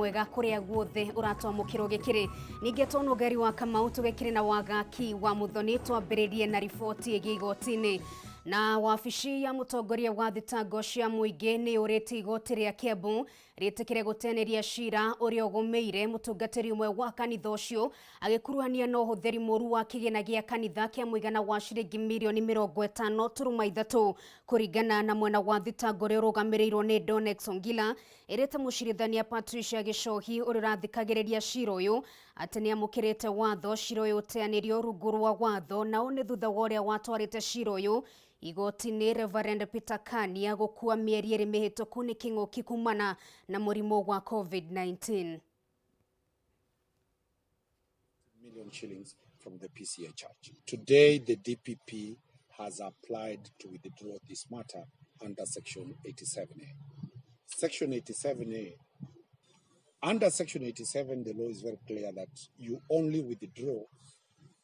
Mwega kuria guothe uratwamukiro gikiri ninge tono gari wa Kamau tugekire na wagaki wa muthoni twambiririe na riboti igigotini na wabici ya mutongoria wa thitango cia muingi ni uriti igoti ria Kiambu ritikire guteneria cira uria ugumeire mutungatiri umwe wa kanitha ucio agikuruhania no hutheri moru wa kigina gia kanitha kia muigana wa ciringi milioni 50.3 kuringana na mwena wa thitango ria urugamirirwo ni Donex Ongila irete mucirithania Patricia Gicohi urirathikagiriria cira uyu ati ni amukirite watho cira uyu uteanirio rungu rwa watho na une thutha wa uria watwarite cira uyu igoti-ini Reverend Peter Kania gukua mieri iri mihituku ni king'uki kumana na murimu wa COVID-19. Million shillings from the PCA Church. Today, the DPP has applied to withdraw this matter under Section 87A. Section 87A. Under Section 87, the law is very clear that you only withdraw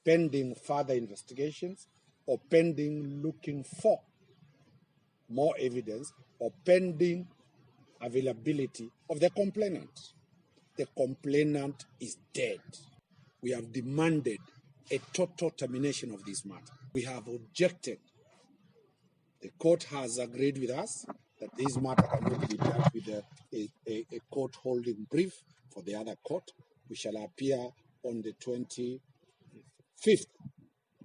pending further investigations or pending looking for more evidence or pending availability of the complainant. The complainant is dead. We have demanded a total termination of this matter. We have objected. The court has agreed with us that this matter cannot be dealt with a court holding brief for the other court. We shall appear on the 25th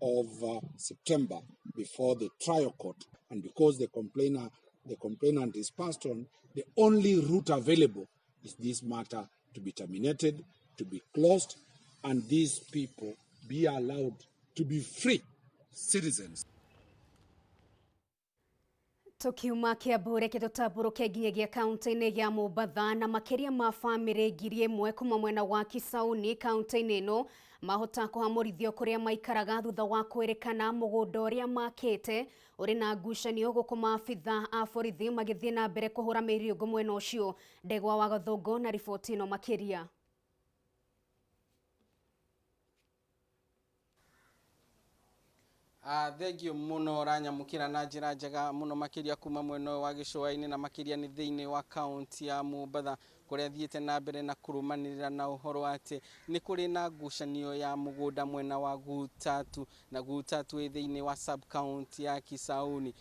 of September before the trial court. And because the complainant is passed on, the only route available is this matter to be terminated, to be closed, and these people be allowed to be free citizens. Tukiuma Kiambu reke tutaburuke nginyagia kaunti-ini ya Mombatha na makiria ma family ngiri imwe kuma mwena wa Kisauni kaunti-ini ino mahota kuhamurithio kuria maikaraga thutha wa kwerekana mugunda uria makite uri na ngucanio guku maabitha a borithi magithie na mbere kuhura miriungu mwena ucio. Ndegwa wa Gathungu na riboti ino makiria. Thengio muno ranyamukira na njira njega muno makiria kuma mweno wa Gicũa-inĩ na makiria ni thiini wa kaunti ya Mombatha kuria thiete na mbere na kurumanirira na uhoro ati ni kuri na ngucanio ya mugunda mwena wa Gutatu na Gutatu thiini wa sub county ya Kisauni.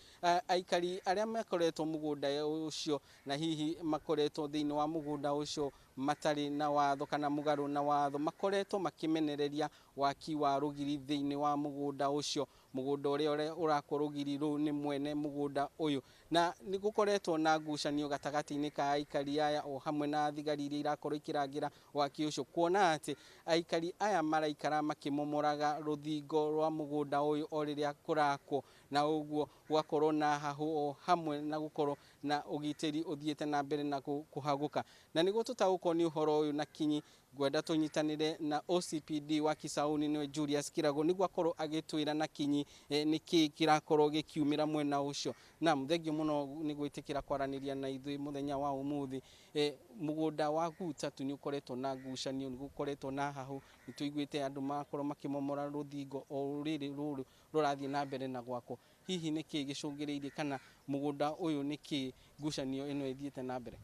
Aikari aria makoretwo mugunda ucio na hihi makoretwo thiini wa mugunda ucio matari na watho kana mugaru na watho makoretwo makimenereria waki wa rugiri thiini wa mugunda ucio. Mugunda uria urakwo rugiri ru ni mwene mugunda uyu na ni gukoretwo na ngucanio gatagati-ini ka aikari aya o hamwe na thigari iria irakorwo ikirangira waki ucio kuona ati aikari aya maraikara makimomoraga ruthingo rwa mugunda uyu o riria kurakwo na uguo gwakorwo na hahu o hamwe na gukorwo na ugitiri uthiete na mbere na kuhaguka na niguo tutagukwo ni uhoro uyu na kinyi gwenda tunyitanire na OCPD wa Kisauni niwe Julius Kirago niguo akorwo agitwira na kinyi niki kirakorwo gikiumira mwena ucio. Na thengio muno ni gwitikira kwaraniria na ithui muthenya wa umuthi. Mugunda wa Gutatu ni ukoretwo na ngucanio ni gukoretwo na hahu nituiguite andu makorwo makimomora ruthingo o riri ruru rurathie na mbere na gwako. Hihi niki gicungiriirie kana mugunda uyu niki ngucanio ino ithiete na mbere?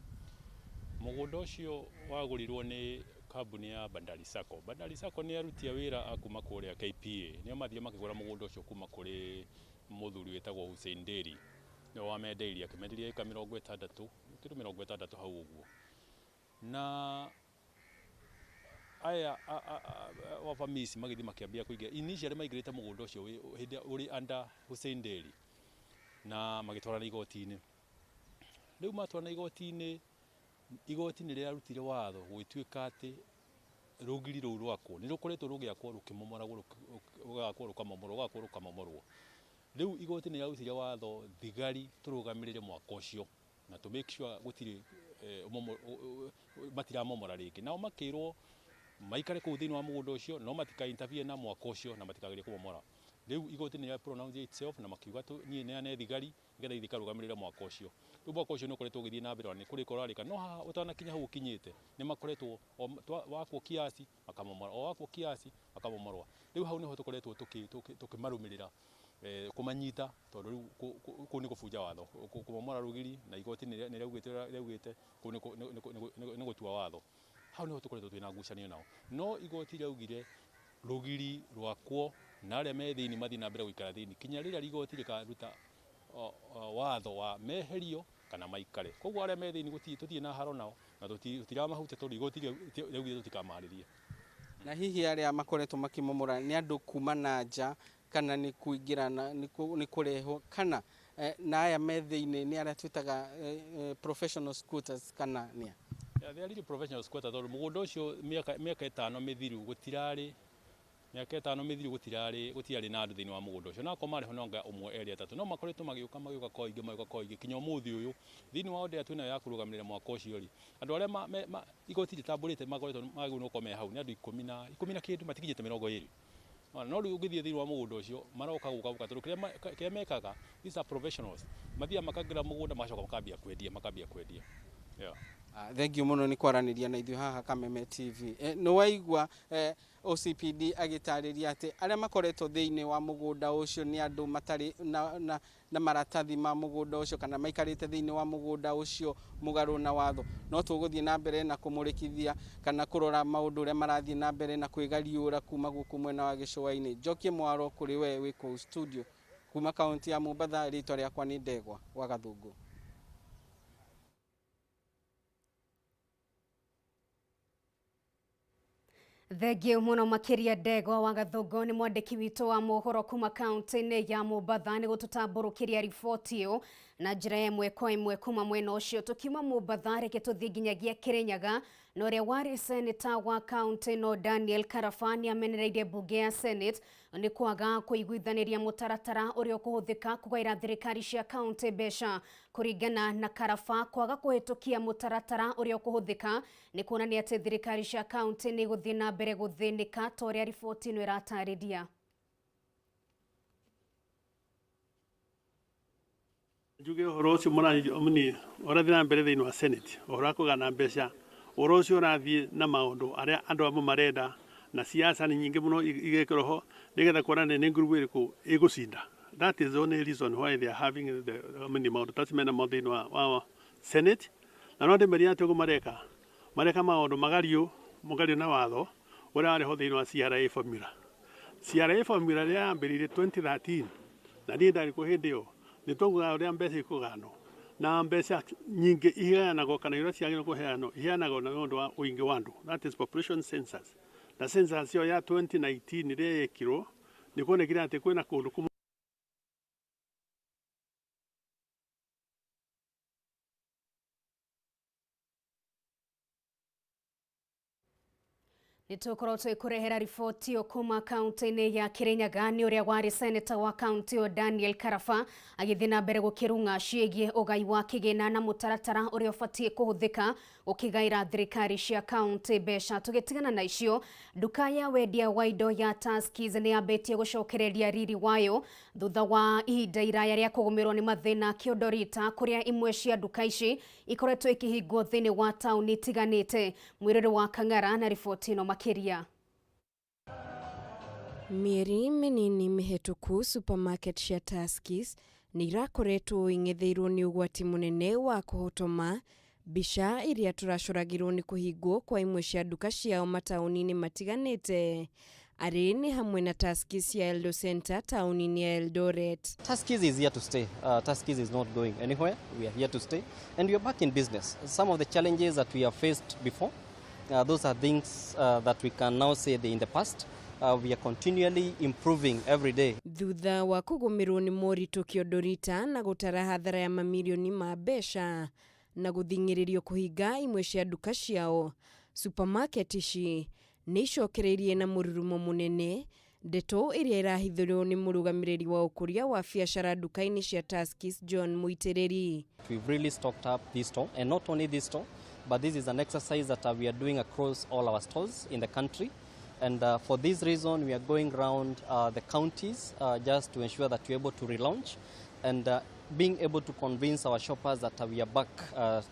Mugunda ucio wagurirwo ni kambuni ya Bandari Sacco. Bandari Sacco ni arutia wira akuma kuria KPA. Nio mathie makigura mugunda ucio kuma kuri muthuri wetagwo Hussein Deri. Nio wamendeirie akimenderia eka 60 kilo 60 hau uguo. Na aya wa famisi magithi makiambia kuingia initially maigirite mugunda ucio hindi uri under Hussein Deri na magitwarana igoti-ini. Riu matwarana igoti-ini igoti-ini rirarutire watho gwituika ati rugiri ru rwako ni rukoretwo rugiakwo rukimomoragwo rugakwo rukamomorwo. Riu igoti-ini rirarutire watho thigari turugamirire mwaka ucio na to make sure gutiri matiramomora ringi nao makirwo maikare kuu thiini wa mugunda ucio no matika intervene na mwaka ucio na matikagire kumomora. Riu igoti-ini ria pronounce itself na makiuga nie neane thigari ngetha ithika rugamirire mwaka ucio. Riu mwaka ucio ni ukoretwo githie na mbere ni kuri korarika no haha utanakinya hau ukinyite ni makoretwo wakwo kiasi akamomora o wakwo kiasi akamomorwa. Riu hau niho tukoretwo tukimarumirira kumanyita tondu riu ku ni kubuja watho kumomora rugiri na igoti ni raugite ku ni gutua watho. hau niho tukoretwo twina ngucanio nao no igoti rĩaugire rugiri rwakwo na arĩa me thĩinĩ mathiĩ na mbere gũikara thĩinĩ kinya rĩrĩa igoti rĩkaruta watho wa meherio kana maikare koguo arĩa me thĩinĩ tũtirĩ na haro nao na tũtiramahutia tondũ igoti rĩaugire tũtikamarĩria. Na hihi arĩa makoretwo makimomora nĩ andũ kuma na nja kana nĩ kuingĩrana nĩ kũrehwo kana na aya me thĩinĩ nĩ arĩa twĩtaga professional squatters kana nĩa? They are really professional squatters tondũ mũgũnda ũcio mĩaka 5 mĩthiru gũtirarĩ gũtirarĩ na andũ thĩinĩ wa mũgũnda ũcio na akorwo marĩ ho nonga ũmwe erĩ atatũ no makoretwo magĩũka kwa ingĩ kinya ũmũthĩ ũyũ thĩinĩ wa order twĩnayo ya kũrũgamĩrĩra mwaka ũcio rĩ andũ arĩa igoti rĩtambũrĩte makoretwo magĩrĩirwo gũkorwo me hau nĩ andũ 10 na kĩndũ matikinyĩte 20 no rĩu ũngĩthiĩ thĩinĩ wa mũgũnda ũcio maroka gũka tondũ kĩrĩa mekaga these are professionals mathiaga makagĩra mũgũnda magacoka makambia kwendia. Yeah. Thank you muno ni kwaranĩria na ithuĩ haha Kameme TV. Nĩ waigua OCPD agĩtarĩria atĩ arĩa makoretwo thĩinĩ wa mũgũnda ũcio nĩ andũ matarĩ na maratathi ma mũgũnda ũcio kana maikarĩte thĩinĩ wa mũgũnda ũcio mũgarũ na watho no tũgũthiĩ na mbere na kũmũrĩkithia kana kũrora maũndũ ũrĩa marathiĩ na mbere na kwĩgariũra kuma gũkũ mwena wa gĩcũa-inĩ. Njokie Mwaro kũrĩ we wĩ kũu studio kuma kaunti ya Mombatha. Rĩtwa rĩakwa nĩ Ndegwa wa Gathũngũ. Thengio muno makiria Ndegwa wa Gathũngũ nĩ mwandĩki witũ wa mohoro kuma kaunti-inĩ ya Mombatha nĩ gũtũtambũrũkĩria riboti ĩyo na njĩra ĩmwe kwa ĩmwe kuma mwena ũcio. Tukiuma Mombatha reke tũthiĩ nginyagia Kĩrĩnyaga na ũrĩa warĩ seneta wa kaunti no Daniel Karafa nĩ amenereire mbunge ya Senate nĩ kwaga kũiguithanĩria mũtaratara ũrĩa ũkũhũthĩka kũgaĩra thirikari cia kaunti mbeca. Kũringana na Karafa, kwaga kũhĩtũkia mũtaratara ũrĩa ũkũhũthĩka nĩ kuonania atĩ thirikari cia kaunti nĩ gũthiĩ na mbere gũthĩnĩka ta ũrĩa riboti ĩno ĩratarĩria. Njuge ũhoro ũcio mũnini ũrathiĩ na mbere thĩinĩ wa Senate ũhoro wa kũgana mbeca ũhoro ũcio ũrathiĩ na maũndũ arĩa andũ amwe marenda na siasa nĩ nyingĩ mũno igekĩrwo ho nĩgetha kuonania nĩ ngurubu ĩrĩkũ ĩgũcinda. That is the only reason why they are having the maũndũ taci mena mo thĩinĩ wa Senate na no ndĩmeria atĩ ũguo mareka maũndũ magario na watho ũrĩa warĩ ho thĩinĩ wa CRA formula. CRA formula rĩrĩa yambĩrĩirie 2013 na niĩ ndarĩ kuo hĩndĩ ĩyo nĩ twaiguaga ũrĩa mbeca ikũganwo na mbeca nyingĩ iheanagwo kana iria ciagĩrĩirwo kũheanwo iheanagwo na ũndũ wa ũingĩ wa andũ, that is population census. Na census ĩyo ya 2019 rĩrĩa yekirwo nĩ kuonekire atĩ kwĩna kũndũ kũmwe Nĩtũkorwo twĩkũrehera riboti ĩyo kuma kaunti-inĩ ya Kĩrĩnyaga nĩ ũrĩa warĩ seneta wa kaunti ĩyo Daniel Karafa agĩthiĩ na mbere gũkĩrung'a ciĩgiĩ ũgai wa kĩgĩna na mũtaratara ũrĩa ũbatiĩ kũhũthĩka ũkĩgaĩra thirikari cia kaunti mbeca. Tũgĩtigana na icio, nduka ya wendia wa indo ya Tuskys nĩ yambĩtie gũcokereria riri wayo thutha wa ihinda iraya rĩa kũgũmĩrwo nĩ mathĩna Kĩondorita, kũrĩa imwe cia nduka ici ikoretwo ikĩhingwo thĩinĩ wa taũni itiganĩte. Mwĩrĩrĩ wa Kang'ara na riboti ĩno makĩria. Mĩeri mĩnini mĩhetũku supermarket cia Tuskys nĩ irakoretwo ing'etheirwo nĩ ũgwati mũnene wa kũhotoma mbica iria tũracũragĩrwo nĩ kũhingwo kwa imwe cia nduka ciao mataũni-inĩ matiganĩte. Arĩ nĩ hamwe na Tuskys ya Eldo Center taũni-inĩ ya Eldoret. Tuskys is here to stay. Tuskys is not going anywhere. We are here to stay and we are back in business. Some of the challenges that we have faced before, those are things that we can now say in the past. We are continually improving every day. Thutha wa kũgũmĩrwo nĩ moritũ Kĩondorita na gũtara hathara ya mamirioni ma mbeca na gũthing'ĩrĩrio kũhinga imwe cia nduka ciao, supermarket ici nĩ icokereirie na mũrurumo mũnene ndeto ĩrĩa irahithũrio nĩ mũrũgamĩrĩri wa ũkũria wa biacara nduka-inĩ cia Tuskys John Muitĩrĩri. We've really stocked up this store, and not only this store, but this is an exercise that we are doing across all our stores in the country. And for this reason, we are going around the counties just to ensure that we're able to relaunch and being able to convince our shoppers that we are back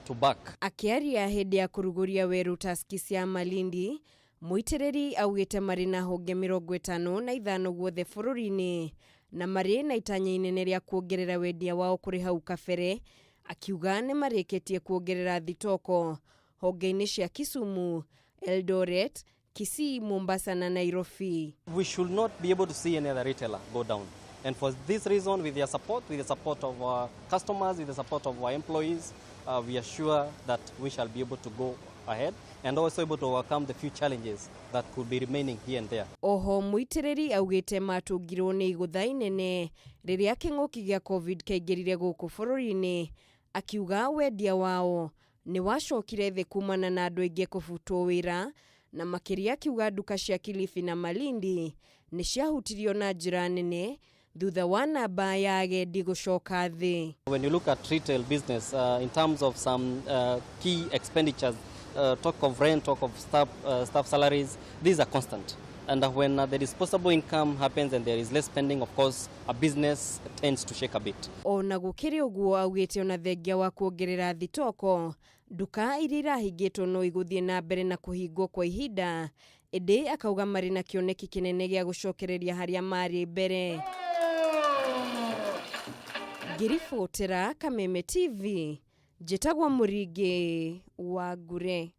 to back. Akiaria hĩndĩ ya kũrugũria werũ Tuskys ya Malindi, Muitĩrĩri augĩte marĩ na honge 55 guothe bũrũri-inĩ na marĩ na itanya inene rĩa kuongerera wendia wao kũrĩ hau kabere, akiuga nĩ marĩkĩtie kuongerera thitoko honge-inĩ cia Kisumu, Eldoret, Kisii, Mombasa na Nairobi. We should not be able to see any other retailer go down. And for this reason, with their support, with the support of our customers, with the support of our employees, we are sure that we shall be able to go ahead and also able to overcome the few challenges that could be remaining here and there. Oho muitiriri augite matungirwo ni igutha inene riria king'uki gia COVID kaingirire guku bururi-ini, akiuga wendia wao ni wacokire thi kumana na andu aingi kubutwo wira, na makiria akiuga nduka cia Kilifi na Malindi ni ciahutirio na njira nene thutha wa namba ya agendi gucoka thi. When you look at retail business in terms of some key expenditures, talk of rent, talk of staff salaries, these are constant. And when the disposable income happens and there is less spending, of course, a business tends to shake a bit. Ona gukiri uguo augite ona thengia wa kuongerera thitoko, nduka iria irahingitwo no iguthie na mbere na kuhingwo kwa ihinda, indi akauga mari na kioneki kinene gia gucokereria haria mari mbere. Ngiribotera Kameme TV, njitagwo Muringi wa Ngure.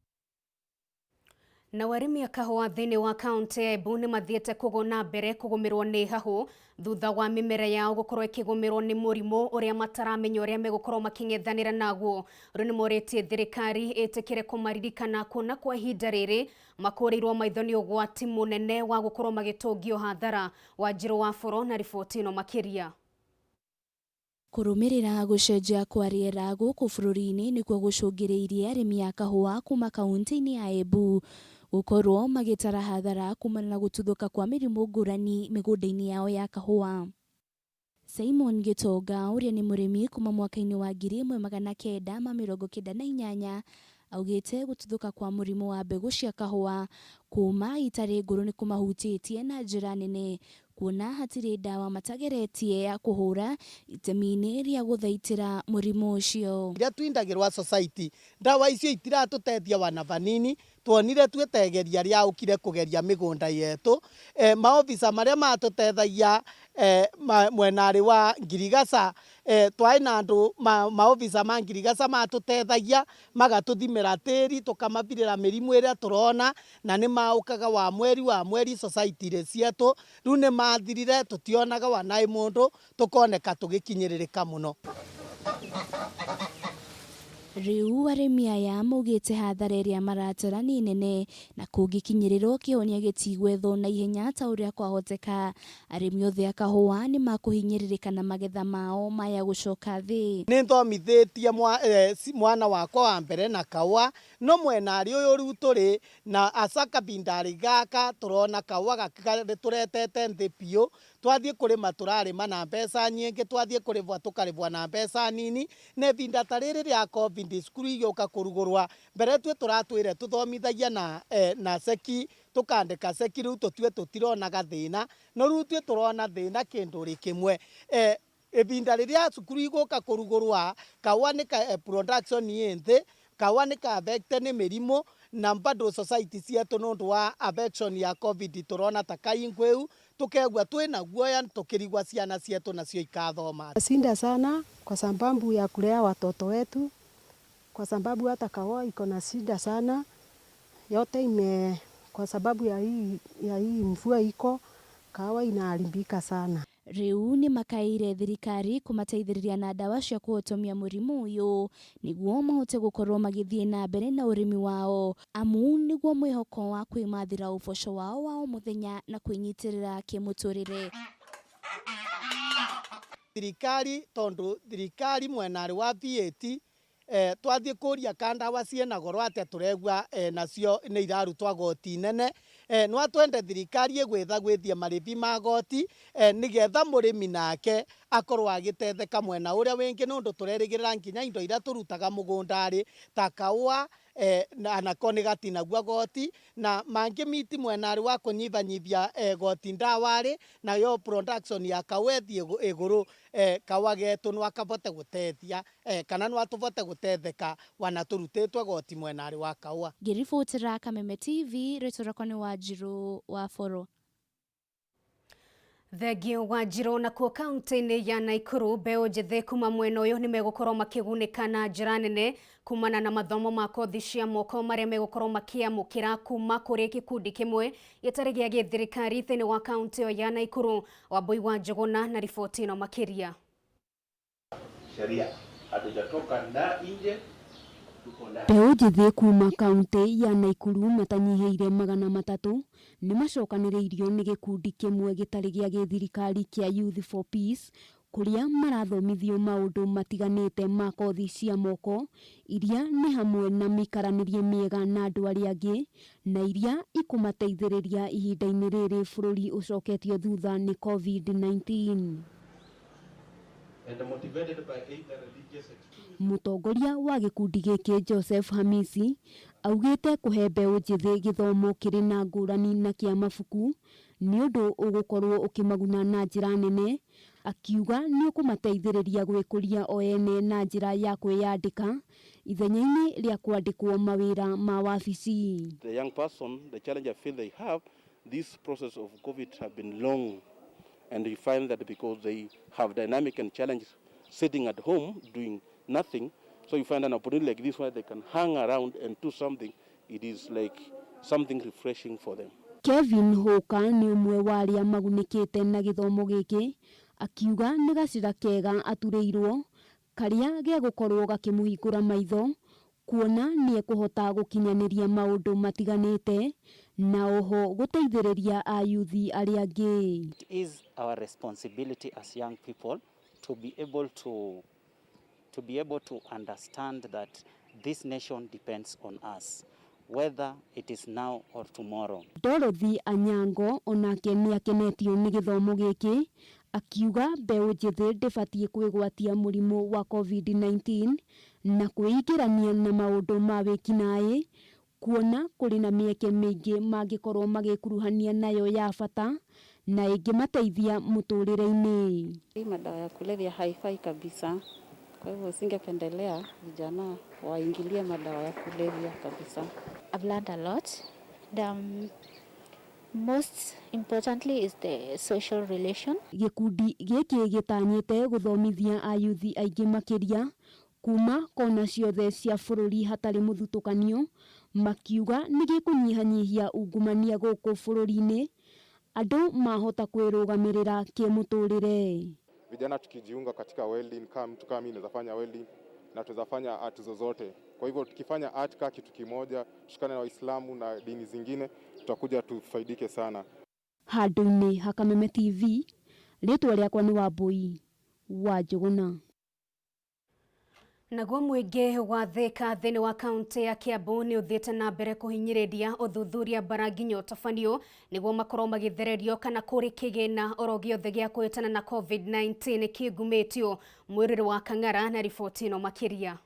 Na warimi a kahũa thĩinĩ wa kaunti ya Embu nĩ mathiĩte kũguna mbere kũgũmĩrwo nĩ hahũ thutha wa mĩmera yao gũkorwo ĩkĩgũmĩrwo nĩ mũrimũ ũrĩa mataramenya ũrĩa megũkorwo makĩng'ethanĩra naguo. Rĩu nĩ morĩtie thirikari ĩtĩkĩre kũmaririkana kuona kwa ihinda rĩrĩ makũrĩirwo maitho nĩ ũgwati mũnene wa gũkorwo magĩtũngio hathara. Wanjirũ wa Bũro na riboti ĩno makĩria. Kũrũmĩrĩra gũcenjia kwa rĩera gũkũ bũrũri-inĩ nĩkuo gũcũngĩrĩirie arĩmi a kahũa kuma kaunti-inĩ ya Embu gũkorwo magĩtara hathara kumana na gũtuthũka kwa mĩrimũ ngũrani mĩgũnda-inĩ yao ya kahũa. Simon Gitonga ũrĩa nĩ mũrĩmi kuma mwaka-inĩ wa 1998 augĩte gũtuthũka kwa mũrimũ wa mbegũ cia kahũa kuma itarĩ ngũrũ nĩ kũmahutĩtie na njĩra nene, kuona hatirĩ ndawa matageretie ya kũhũra itemi-inĩ rĩa gũthaitĩra mũrimũ ũcio. Rĩrĩa twindagĩrwo society, ndawa icio itiratũteithia wana vanini, tuonire twetegeria rĩa ũkire kũgeria mĩgũnda yetu. Maofisa marĩa matũteithagia mwenarĩ wa Ngirigaca, twai na andũ maofisa ma Ngirigaca matũteithagia magatũthimĩra tĩri tũkamabirĩra mĩrimũ ĩrĩa tũrona, na nĩ maũkaga wa mweri society-rĩ cietũ. Rĩu nĩ mathirire, tũtionaga wanaĩ mũndũ, tũkoneka tũgĩkinyĩrĩrĩka mũno. Rĩu arĩmi aya maugĩte hathara ĩrĩa maratara nĩ nene na kũngĩkinyĩrĩrwo kĩhonia gĩtigwethwo na ihenya ta ũrĩa kwahoteka, arĩmi othe a kahũa nĩ makũhinyĩrĩrĩka na magetha mao maya gũcoka thĩ. Nĩ thomithĩtie mwana wakwa wa mbere na kahũa, no mwenarĩ ũyũ rĩu tũrĩ na aca kabindarĩ gaka tũrona kahũa tũretete thĩ biũ. Twathiĩ kũrĩma tũrarĩma na mbeca nyingĩ, twathiĩ kũrĩbwa tũkarĩbwa na mbeca nini. Nĩ binda ta rĩrĩ rĩa COVID cukuru igĩũka kũrugũrwa, mbere turatwĩre tũthomithagia na ceki, tũkandĩka ceki, rĩu tũtironaga thĩna, no rĩu tũrona thĩna kĩndũ kĩmwe. Ibinda rĩrĩa cukuru igũka kũrugũrwa, kahũa nĩ production thĩ, kahũa nĩ ka-affected nĩ mĩrimũ, na bado society cietũ nũndũ wa affection ya COVID tũrona ta kaingwĩu, tukegwa twĩna guoya tukirigwa ciana cietu nacio ikathoma. Sinda sana kwa sababu ya kulea watoto wetu, kwa sababu hata kahũa iko na shida sana, yote kwa sababu ya hii mvua iko, kahũa inaharibika sana. Rĩu nĩ makaire thirikari kũmateithĩrĩria na ndawa cia kũhotomia mũrimũ ũyũ nĩguo mahote gũkorwo magĩthiĩ na mbere na ũrĩmi wao, amu nĩguo mwĩhoko wa kwĩmathĩra ũboco wao wa o mũthenya na kwĩnyitĩrĩra kĩmũtũrĩre. Thirikari mwenarĩ wa VAT twathiĩ kũria ka ndawa ciĩna goro atĩa tũregwa nacio nĩ irarutwa goti nene, no twende thirikari gwĩthie marĩbi ma goti nĩgetha mũrĩmi nake akorwo agĩtetheka mwena ũrĩa wĩngĩ, nũndũ tũrerĩgĩrĩra nginya indo iria tũrutaga mũgũndarĩ ta kahũa anako nĩ gatinagua goti, na mangĩ miti mwenarĩ wa kũnyibanyibia goti ndawarĩ, na yo production ya kahũa ĩthiĩ igũrũ, kahũa getũ no akabote gũtethia kana no atũbote gũtetheka wana tũrutĩtwe goti mwenarĩ wa kahũa. Ngĩribotera Kameme TV, rĩtwa rĩakwa nĩ Wanjirũ wa Bũro. Thegio wa njiro na kuo kaunti-inĩ ya Naikuru mbeũ njĩthĩ kuma mwena ũyũ nĩmegũkorwo makĩgunĩka na njĩra nene kumana na mathomo ma kothi cia moko marĩa megũkorwo makĩamũkĩra kuma kũrĩ gĩkundi kĩmwe gĩtarĩ gĩa gĩthirikari thĩinĩ wa kaunti ĩyo ya Naikuru. Wambui wa Njuguna na riboti ĩno makĩria. Sheria hatujatoka nje. Mbeũ njĩthĩ kuma kaunti ya Naikuru matanyihĩire 300 nĩmacokanĩrĩirio nĩ gĩkundi kĩmwe gĩtarĩ gĩa gĩthirikari kĩa Youth for Peace kũrĩa marathomithio maũndũ matiganĩte ma kothi cia moko iria nĩ hamwe na mĩikaranĩrie mĩega na andũ arĩa angĩ na iria ikũmateithĩrĩria ihinda-inĩ rĩrĩ bũrũri ũcoketio thutha nĩ COVID-19. Mũtongoria wa gĩkundi gĩkĩ Joseph Hamisi augĩte kũhe mbeũ njĩthĩ gĩthomo kĩrĩ na ngũrani na kĩa mabuku nĩ ũndũ ũgũkorwo ũkĩmaguna na njĩra nene, akiuga nĩ ũkũmateithĩrĩria gwĩkũria o ene na njĩra ya kwĩyandĩka ithenya-inĩ rĩa kwandĩkwo mawĩra ma wabici. The young person, the challenge I feel they have, this process of COVID have been long, and you find that because they have dynamic and challenges sitting at home doing nothing, so you find an opportunity like this where they can hang around and do something. It is like something refreshing for them. Kevin Hoka nĩ ũmwe wa arĩa magunĩkĩte na gĩthomo gĩkĩ, akiuga nĩ gacĩra kega aturĩirwo karĩa gegũkorwo gakĩmũhingũra maitho kuona nĩ ekũhota gũkinyanĩria maũndũ matiganĩte na oho gũteithĩrĩria ayuthi arĩa angĩ. It is our responsibility as young people to be able to understand that this nation depends on us, whether it is now or tomorrow. Dorothy Anyango onake nĩ akenetio nĩ gĩthomo gĩkĩ, akiuga mbeũ njĩthĩ ndĩbatiĩ kwĩgwatia mũrimũ wa COVID-19 na kwĩingĩrania na maũndũ ma wĩkinaĩ kuona kũrĩ na mĩeke mĩingĩ mangĩkorwo magĩkuruhania nayo ya bata na ĩngĩmateithia mũtũrĩre-inĩ. Madawa ya kulevya haifai kabisa. Kwa hivyo singependelea vijana waingilie madawa ya kulevya kabisa. I've learned a lot. Most importantly is the social relation. Gĩkundi gĩkĩ gĩtanyĩte gũthomithia ayuthi aingĩ makĩria kuma kona ciothe cia bũrũri hatarĩ mũthutũkanio, makiuga nĩ gĩkũnyihanyihia ungumania gũkũ bũrũri-inĩ, andũ mahota kwĩrũgamĩrĩra kĩmũtũrĩre. Vijana tukijiunga katika welding, kama mtu kama mimi naweza fanya welding na tuweza fanya art zozote. Kwa hivyo tukifanya art kama kitu kimoja, tushikane na Waislamu na dini zingine, tutakuja tufaidike sana. Handũ-inĩ ha Kameme TV, rĩtwa rĩakwa nĩ Wambui wa Njuguna. Naguo mũingĩ wa Thika thĩinĩ wa kaunti ya Kiambu nĩ ũthiĩte na mbere kũhinyĩrĩria ũthuthuria bara nginya ũtabanio nĩguo makorwo magĩthererio kana kũrĩ kĩgĩna oro gĩothe gĩa kũhĩtana na COVID-19 kĩngumĩtio. Mwĩrĩrĩ wa Kang'ara na riboti ĩno makĩria.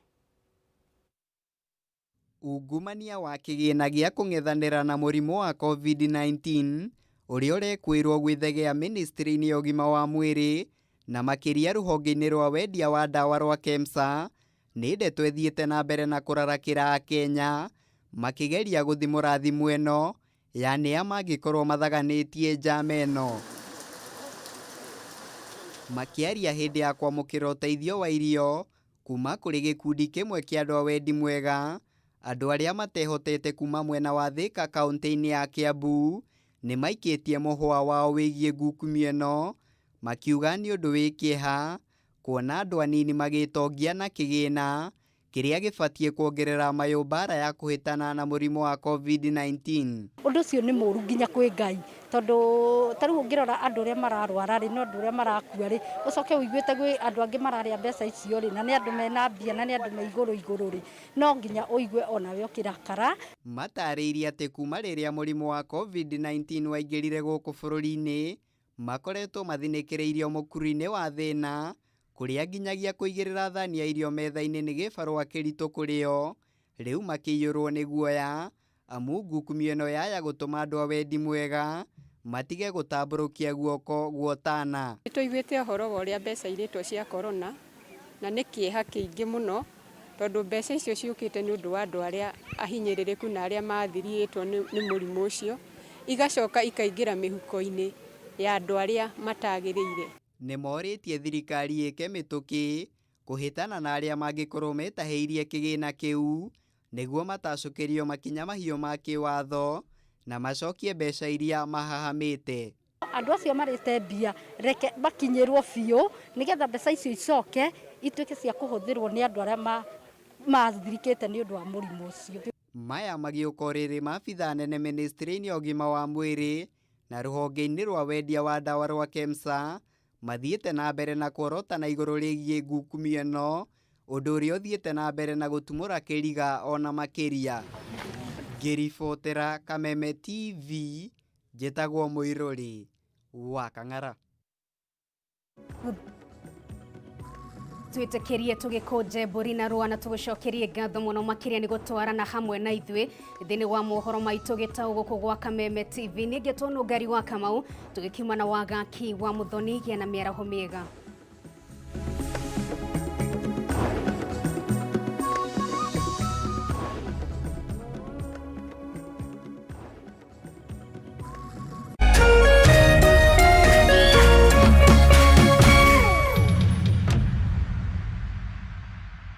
Ungumania wa kĩgĩna gĩa kũng'ethanĩra na mũrimũ wa COVID-19 ũrĩa ũrekwĩrwo gwĩthegea ministry-inĩ ya ũgima wa mwĩrĩ na makĩria rũhonge-inĩ rwa wendia wa ndawa rwa KEMSA nĩ ndeto ĩthiĩte na mbere na kũrarakĩra Akenya makĩgeria gũthimũra thimũ ĩno ya nĩa mangĩkorwo mathaganĩtie njama ĩno. Makĩaria hĩndĩ ya kwamũkĩra ũteithio wa irio kuma kũrĩ gĩkundi kĩmwe kĩa andũ a wendi mwega, andũ arĩa matehotete kuma mwena wa Thika kaunti-inĩ ya Kiambu nĩ maikĩtie mũhwa wao wĩgiĩ ngukumio ĩno, makiuga nĩ ũndũ wĩ kĩeha kuona andũ anini magĩtongia na kĩgĩna kĩrĩa gĩbatiĩ kuongerera mayũ bara ya kũhĩtana na mũrimũ wa COVID-19. Ũndũ ũcio nĩ mũru nginya kwĩ Ngai tondũ tarĩu ũngĩrora andũ arĩa mararwara rĩ, no andũ arĩa marakua rĩ, ũcoke ũiguĩte gwĩ andũ angĩ mararĩa mbeca icio rĩ, na nĩ andũ mena mbia na nĩ andũ me igũrũ rĩ, no nginya ũigue onawe ũkĩrakara. Matarĩirie atĩ kuma rĩrĩa mũrimũ wa COVID-19 waingĩrire gũkũ bũrũri-inĩ makoretwo mathinĩkĩrĩirio mũkuru-inĩ wa thĩna kũrĩa nginyagia kũigĩrĩra thani ya irio metha-inĩ nĩ gĩbarũa kĩritũ kũrĩo, rĩu makĩiyũrwo nĩ guoya amu ngukumio ĩno yaya gũtũma andũ a wendi mwega matige gũtambũrũkia guoko guotana. Nĩtũiguĩte ũhoro wa ũrĩa mbeca irĩtwo cia corona na nĩ kĩeha kĩingĩ mũno tondũ mbeca icio ciũkĩte nĩ ũndũ wa andũ arĩa ahinyĩrĩrĩku na arĩa mathirĩtwo nĩ mũrimũ ũcio, igacoka ikaingĩra mĩhuko-inĩ ya andũ arĩa matagĩrĩire. Nĩ morĩtie thirikari ĩke mĩtũkĩ kũhĩtana na arĩa mangĩkorwo metahĩirie kĩgĩna kĩu nĩguo matacũkĩrio makinya mahiũ ma kĩwatho na macokie mbeca iria mahahamĩte. Andũ acio marĩte mbia reke bakinyĩrwo biũ nĩgetha mbeca icio icoke ituĩke cia kũhũthĩrwo nĩ andũ arĩa mathirikĩte nĩ ũndũ wa mũrimũ ũcio. Maya magĩũka rĩrĩ maabitha nene ministry-inĩ ya ũgima wa mwĩrĩ na rũhonge-inĩ rwa wendia wa ndawa rwa KEMSA mathiĩte na mbere na kuorotana igũrũ rĩgiĩ ngukumio ĩno, ũndũ ũrĩa ũthiĩte na mbere na gũtumũra kĩriga ona makĩria. Ngĩribotera Kameme TV, njĩtagwo Mũirũri wa Kang'ara. Twĩtĩkĩrie tũgĩkũnje mbũri na rũa na tũgũcokerie ngatho mũno makĩria nĩ gũtwarana hamwe na ithuĩ thĩinĩ wa mohoro maitũ gĩtaũ gũkũ gwa Kameme TV. Nĩ Ngari wa Kamau tũgĩkiuma na wagaki wa Muthoni gĩa na mĩaraho mĩega.